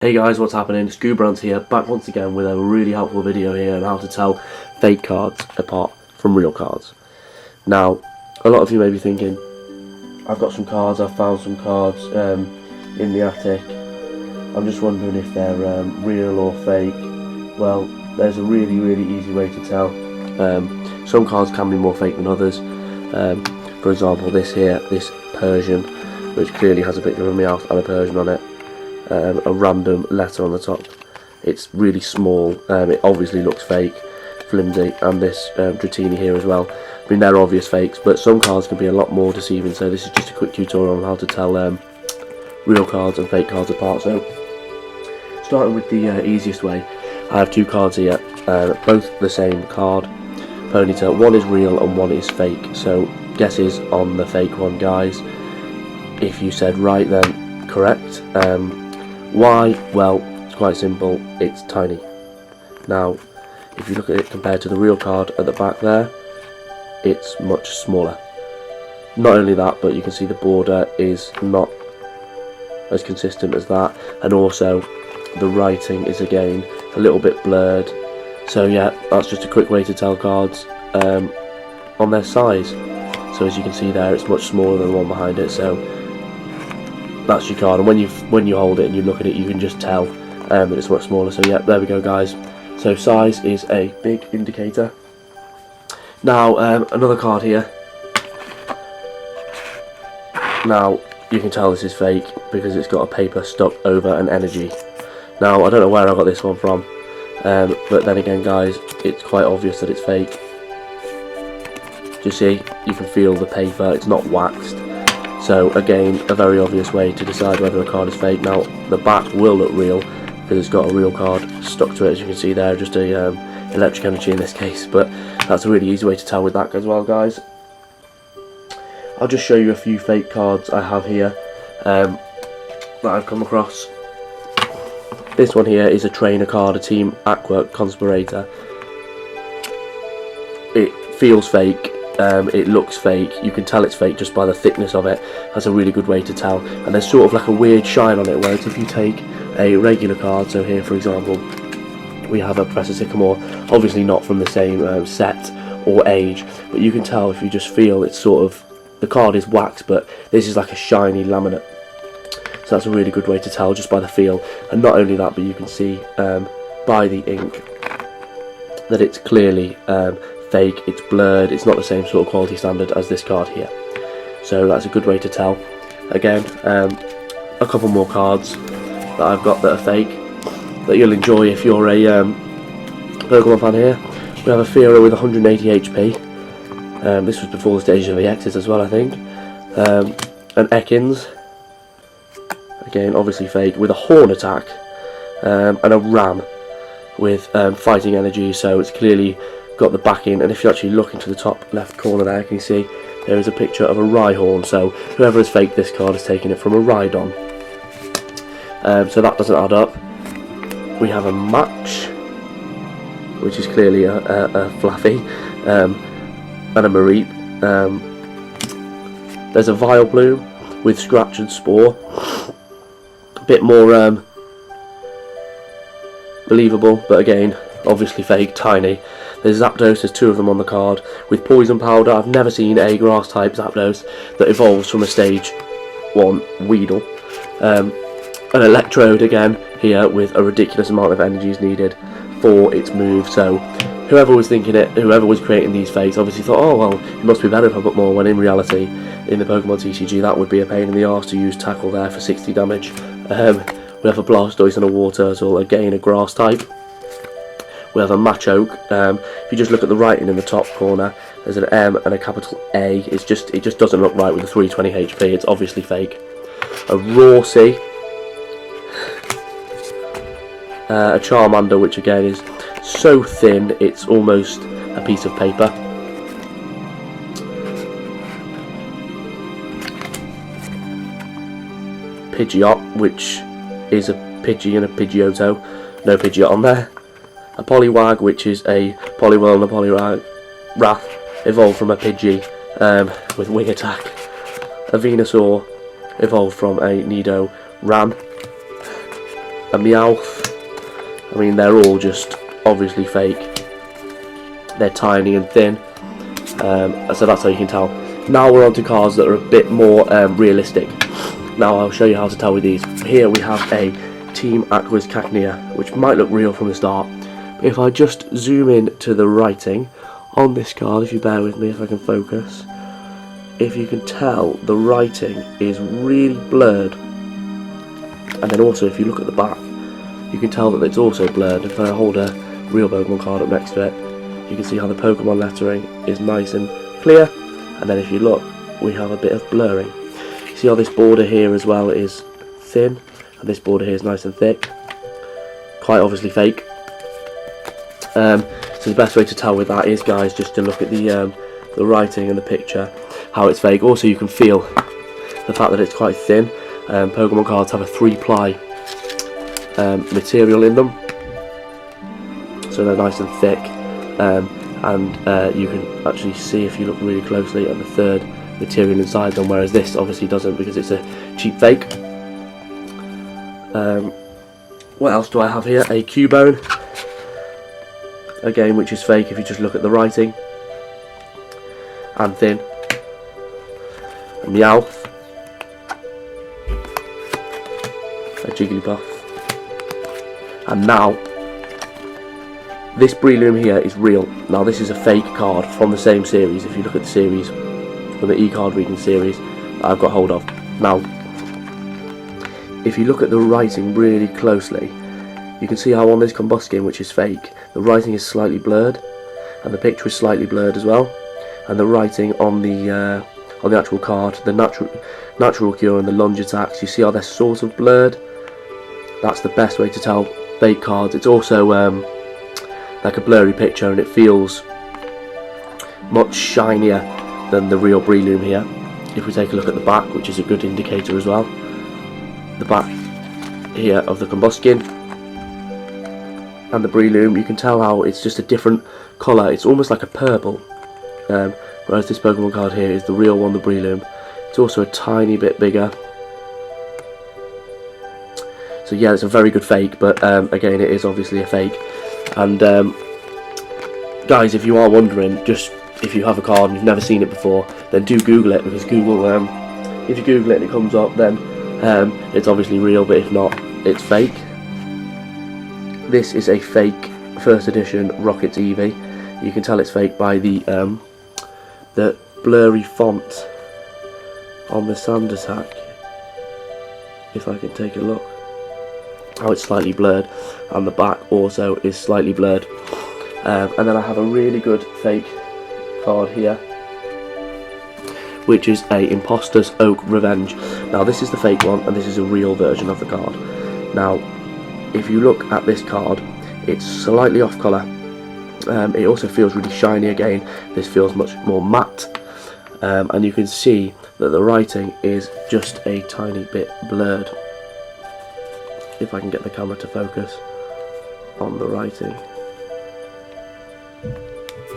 Hey guys, what's happening? Scoobrands here, back once again with a really helpful video here on how to tell fake cards apart from real cards. Now, a lot of you may be thinking, I've got some cards, I've found some cards in the attic. I'm just wondering if they're real or fake. Well, there's a really easy way to tell. Some cards can be more fake than others. For example, this here, this Persian, which clearly has a picture of a Meowth and a Persian on it. A random letter on the top. It's really small. It obviously looks fake, flimsy, and this Dratini here as well. I mean, they're obvious fakes, but some cards can be a lot more deceiving. So this is just a quick tutorial on how to tell real cards and fake cards apart. So starting with the easiest way, I have two cards here, both the same card, Ponyta. One is real and one is fake. So guesses on the fake one, guys. If you said right, then correct. Why? Well, it's quite simple. It's tiny. Now, if you look at it compared to the real card at the back there, it's much smaller. Not only that, but you can see the border is not as consistent as that, and also the writing is again a little bit blurred. So yeah, that's just a quick way to tell cards on their size. So as you can see there, it's much smaller than the one behind it. So that's your card, and when you hold it and you look at it, you can just tell that it's much smaller. So yeah, there we go, guys. So size is a big indicator. Now another card here. Now you can tell this is fake because it's got a paper stuck over an energy. Now I don't know where I got this one from, but then again, guys, it's quite obvious that it's fake. Do you see? You can feel the paper, it's not waxed. So again, a very obvious way to decide whether a card is fake. Now the back will look real because it's got a real card stuck to it, as you can see there, just a electric energy in this case. But that's a really easy way to tell with that as well, guys. I'll just show you a few fake cards I have here that I've come across. This one here is a trainer card, a Team Aqua Conspirator. It feels fake. It looks fake. You can tell it's fake just by the thickness of it. That's a really good way to tell. And there's sort of like a weird shine on it, whereas if you take a regular card, so here for example we have a Professor Sycamore, obviously not from the same set or age, but you can tell if you just feel it's sort of, the card is waxed, but this is like a shiny laminate. So that's a really good way to tell just by the feel. And not only that, but you can see by the ink that it's clearly fake, it's blurred, it's not the same sort of quality standard as this card here. So that's a good way to tell. Again, a couple more cards that I've got that are fake that you'll enjoy if you're a Pokemon fan here. We have a Fearow with 180 HP. This was before the stage of the X's as well, I think. An Ekans, again obviously fake, with a Horn attack, and a Ram with fighting energy, so it's clearly got the backing. And if you actually look into the top left corner there, can you see there is a picture of a Rhyhorn. So whoever has faked this card has taken it from a Rhydon. So that doesn't add up. We have a Match, which is clearly a Flaffy, and a Mareep. There's a Vileplume with Scratch and Spore. A bit more believable, but again obviously fake, tiny. There's Zapdos, there's two of them on the card, with Poison Powder. I've never seen a grass type Zapdos that evolves from a stage 1 Weedle. An Electrode again here with a ridiculous amount of energies needed for its move. So whoever was thinking it, whoever was creating these fakes, obviously thought, oh well, it must be better if I put more, when in reality in the Pokemon TCG that would be a pain in the arse to use Tackle there for 60 damage. We have a Blastoise and a Wartortle, again a grass type. We have a Machoke. If you just look at the writing in the top corner, there's an M and a capital A. It just doesn't look right with the 320 HP. It's obviously fake. A Rauncey, a Charmander, which again is so thin it's almost a piece of paper. Pidgeot, which is a Pidgey and a Pidgeotto. No Pidgeot on there. A Poliwag, which is a Poliwhirl and a Poliwrath evolved from a Pidgey with Wing Attack. A Venusaur evolved from a Nidoran. a Meowth. I mean, they're all just obviously fake. They're tiny and thin, so that's how you can tell. Now we're on to cards that are a bit more realistic. Now I'll show you how to tell with these. Here we have a Team Aqua's Cacnea, which might look real from the start. But if I just zoom in to the writing on this card, if you bear with me, if I can focus, if you can tell, the writing is really blurred. And then also, if you look at the back, you can tell that it's also blurred. If I hold a real Pokemon card up next to it, you can see how the Pokemon lettering is nice and clear. And then if you look, we have a bit of blurring. See how this border here as well is thin, and this border here is nice and thick. Quite obviously fake. So the best way to tell with that is, guys, just to look at the writing and the picture, how it's fake. Also, you can feel the fact that it's quite thin. Pokemon cards have a 3-ply material in them, so they're nice and thick. And you can actually see, if you look really closely, at the third material inside them, whereas this obviously doesn't, because it's a cheap fake. What else do I have here? A Cubone, again, which is fake if you just look at the writing, and thin. A Meowth, a Jigglypuff, and now this Breloom here is real. Now this is a fake card from the same series. If you look at the series, from the e-card reading series that I've got hold of. Now, if you look at the writing really closely, you can see how on this Combuskin, which is fake, the writing is slightly blurred, and the picture is slightly blurred as well. And the writing on the actual card, the natural cure and the lunge attacks, you see how they're sort of blurred. That's the best way to tell fake cards. It's also like a blurry picture, and it feels much shinier than the real Breloom here. If we take a look at the back, which is a good indicator as well, the back here of the Combuskin and the Breloom, you can tell how it's just a different colour. It's almost like a purple, whereas this Pokemon card here is the real one, the Breloom. It's also a tiny bit bigger. So yeah, it's a very good fake, but again, it is obviously a fake. And guys, if you are wondering, just if you have a card and you've never seen it before, then do Google it, because Google, if you Google it and it comes up, then it's obviously real, but if not, it's fake. This is a fake first edition Rockets Eevee. You can tell it's fake by the blurry font on the Sand Attack. If I can take a look, how it's slightly blurred, and the back also is slightly blurred. And then I have a really good fake card here, which is a Imposter's Oak Revenge. Now this is the fake one, and this is a real version of the card. Now if you look at this card, it's slightly off colour. It also feels really shiny again. This feels much more matte, and you can see that the writing is just a tiny bit blurred. If I can get the camera to focus on the writing,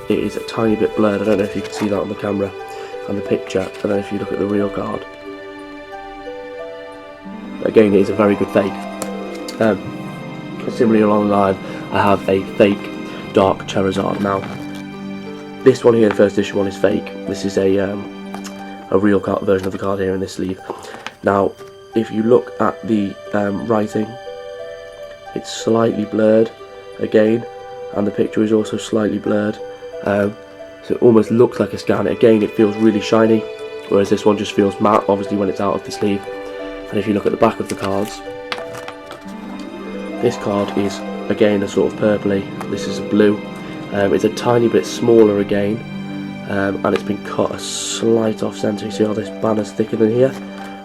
it is a tiny bit blurred. I don't know if you can see that on the camera and the picture. And then if you look at the real card, again, it is a very good fake. Similarly along the line, I have a fake Dark Charizard. Now this one here, the first edition one, is fake. This is a real card version of the card here in this sleeve. Now if you look at the writing, it's slightly blurred again, and the picture is also slightly blurred, so it almost looks like a scan. Again, it feels really shiny, whereas this one just feels matte, obviously, when it's out of the sleeve. And if you look at the back of the cards, this card is again a sort of purpley, this is a blue. It's a tiny bit smaller again, and it's been cut a slight off centre. You see how this banner's thicker than here,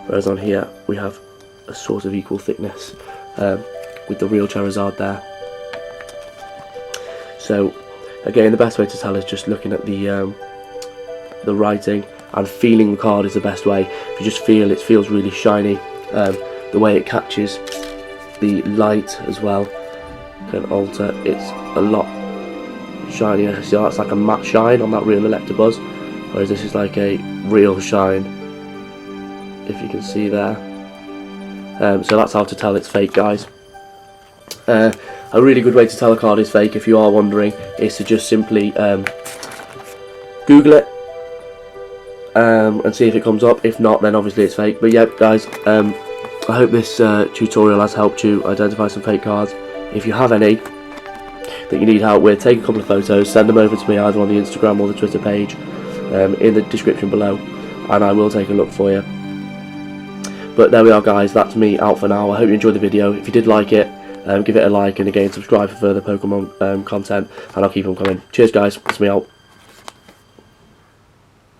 whereas on here we have a sort of equal thickness with the real Charizard there. So again, the best way to tell is just looking at the writing, and feeling the card is the best way. If you just feel it, feels really shiny. The way it catches the light as well can alter. It's a lot shinier. See, that's like a matte shine on that real Electabuzz, whereas this is like a real shine, if you can see there. So that's how to tell it's fake, guys. A really good way to tell a card is fake, if you are wondering, is to just simply Google it and see if it comes up. If not, then obviously it's fake. But yeah, guys, I hope this tutorial has helped you identify some fake cards. If you have any that you need help with, take a couple of photos, send them over to me either on the Instagram or the Twitter page in the description below, and I will take a look for you. But there we are, guys, that's me out for now. I hope you enjoyed the video. If you did like it, give it a like, and again subscribe for further Pokemon content, and I'll keep them coming. Cheers guys, that's me out.